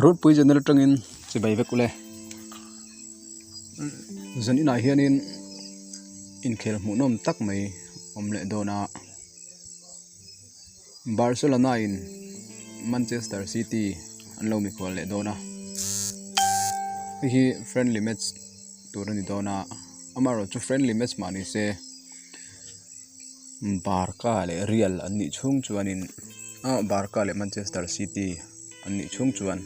Road pui general trangin si bai vekule zanin a hianin Inkhel munom tak mai omle dona Barcelona in Manchester City anlo mi khol le dona hi friendly match turani dona amaro chu friendly match mani se Barca le Real anni chung chuanin Barca le Manchester City anni chung chuan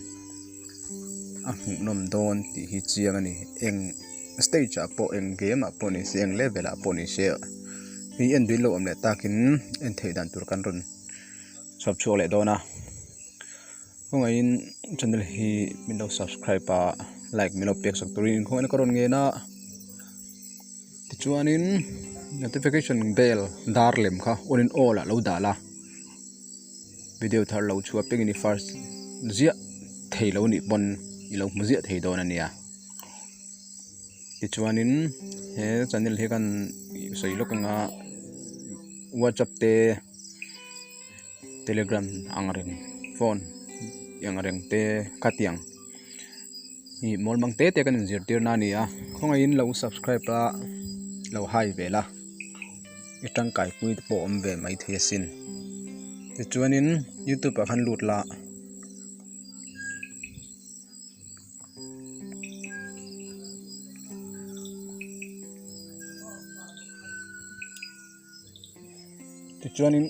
nom don ti hi chiang ani eng stage apo eng game apo ni se eng level apo ni se hi en dilo amle takin en thei dan tur kan run sub chu le dona Khawngaihin channel hi mino subscribe pa like mino pek sak turin khon karon nge na ti chuanin notification bell dar lem kha on in all lo dala video thar lo chua pengini first zia thei lo ni bon ilo muzia thei don ania ti chuanin he channel he kan sei lokanga WhatsApp te Telegram angreng phone yang reng te katiang hi molmang te kan zir tir na nia Khawngaihin lo subscribe la lo hai vela itang kai pui po om ve mai thesin ti chuanin YouTube a khan lut la chuanin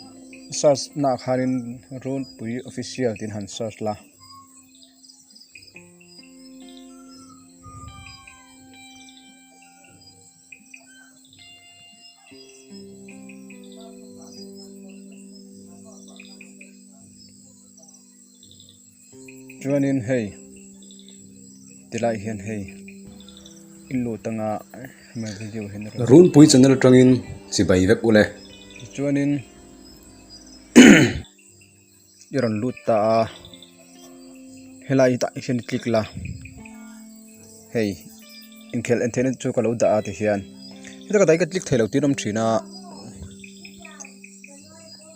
search na khanin road pui official tin han search la chuanin hei tilai hian hei illu tanga ma video hen run pui channel tangin si bai vek ule chuanin iron luta helai ta hian click la hei Inkhel internet chu ka lo da ati hian ita ka dai ka click thelo tinom thina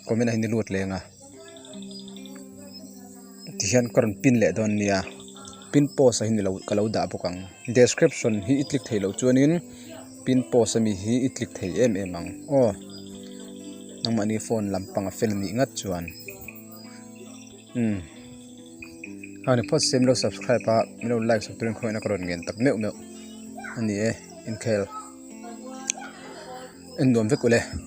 comment hin lut lenga ti hian karon pin le don nia pin post a hin lo ka lo da bokang description hi click thelo chuanin pin post ami hi click thei em ang nangmani phone lampang a fel ni ngat chuan hani post sem lo subscribe pa mino like sak turin khoina karon ngen tak meu ani Inkhelh endom vekule